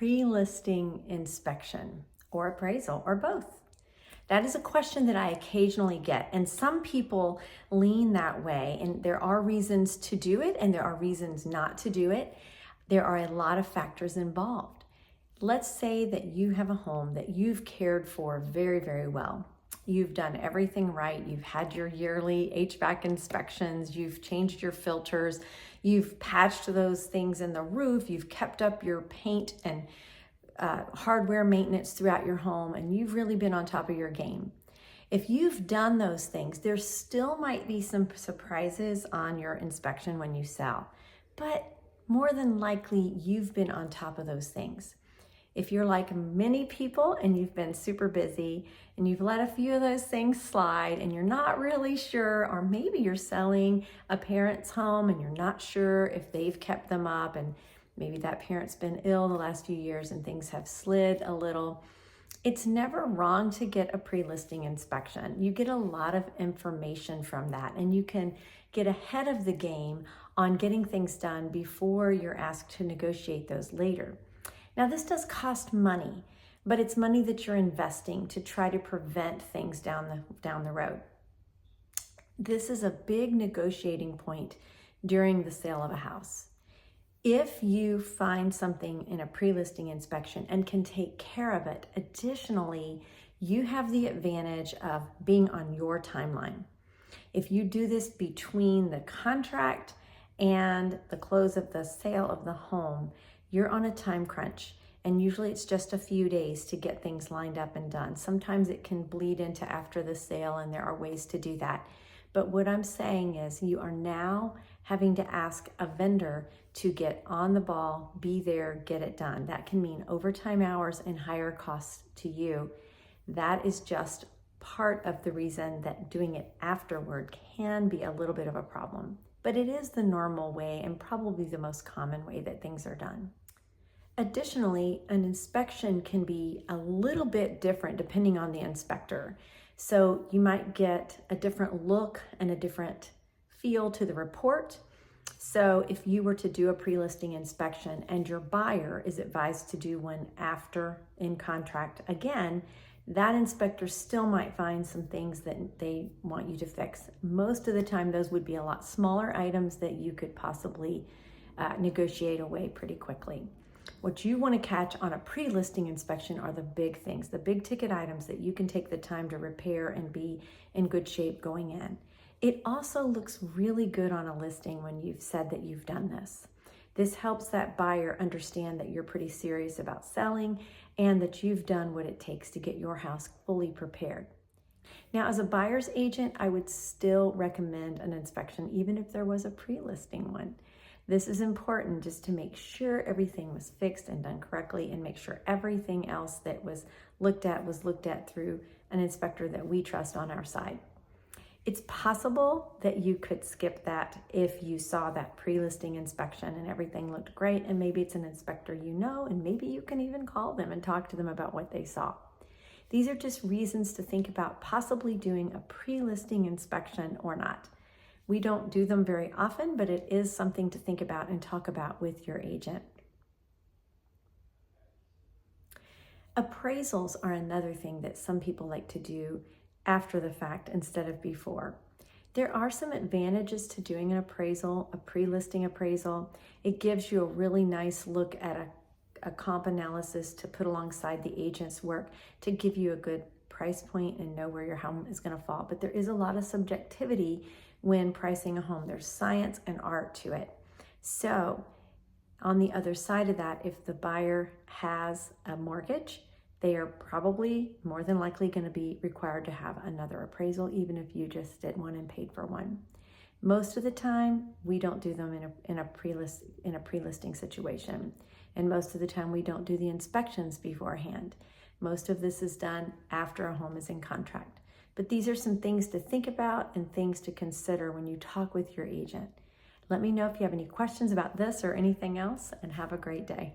pre-listing inspection or appraisal or both? That is a question that I occasionally get, and some people lean that way, and there are reasons to do it and there are reasons not to do it. There are a lot of factors involved. Let's say that you have a home that you've cared for very, very well. You've done everything right. You've had your yearly HVAC inspections. You've changed your filters. You've patched those things in the roof. You've kept up your paint and hardware maintenance throughout your home, and you've really been on top of your game. If you've done those things, there still might be some surprises on your inspection when you sell, but more than likely you've been on top of those things. If you're like many people and you've been super busy and you've let a few of those things slide and you're not really sure, or maybe you're selling a parent's home and you're not sure if they've kept them up, and maybe that parent's been ill the last few years and things have slid a little, it's never wrong to get a pre-listing inspection. You get a lot of information from that, and you can get ahead of the game on getting things done before you're asked to negotiate those later. Now, this does cost money, but it's money that you're investing to try to prevent things down the road. This is a big negotiating point during the sale of a house. If you find something in a pre-listing inspection and can take care of it, additionally, you have the advantage of being on your timeline. If you do this between the contract and the close of the sale of the home, you're on a time crunch, and usually it's just a few days to get things lined up and done. Sometimes it can bleed into after the sale, and there are ways to do that. But what I'm saying is you are now having to ask a vendor to get on the ball, be there, get it done. That can mean overtime hours and higher costs to you. That is just part of the reason that doing it afterward can be a little bit of a problem. But it is the normal way and probably the most common way that things are done. Additionally, an inspection can be a little bit different depending on the inspector. So you might get a different look and a different feel to the report. So if you were to do a pre-listing inspection and your buyer is advised to do one after in contract, again, that inspector still might find some things that they want you to fix. Most of the time, those would be a lot smaller items that you could possibly negotiate away pretty quickly. What you want to catch on a pre-listing inspection are the big things, the big ticket items that you can take the time to repair and be in good shape going in. It also looks really good on a listing when you've said that you've done this. This helps that buyer understand that you're pretty serious about selling and that you've done what it takes to get your house fully prepared. Now, as a buyer's agent, I would still recommend an inspection, even if there was a pre-listing one. This is important just to make sure everything was fixed and done correctly, and make sure everything else that was looked at through an inspector that we trust on our side. It's possible that you could skip that if you saw that pre-listing inspection and everything looked great, and maybe it's an inspector you know, and maybe you can even call them and talk to them about what they saw. These are just reasons to think about possibly doing a pre-listing inspection or not. We don't do them very often, but it is something to think about and talk about with your agent. Appraisals are another thing that some people like to do after the fact instead of before. There are some advantages to doing an appraisal, a pre-listing appraisal. It gives you a really nice look at a comp analysis to put alongside the agent's work to give you a good price point and know where your home is going to fall. But there is a lot of subjectivity when pricing a home. There's science and art to it. So on the other side of that, if the buyer has a mortgage, they are probably more than likely going to be required to have another appraisal, even if you just did one and paid for one. Most of the time, we don't do them in a pre-listing situation. And most of the time, we don't do the inspections beforehand. Most of this is done after a home is in contract. But these are some things to think about and things to consider when you talk with your agent. Let me know if you have any questions about this or anything else, and have a great day.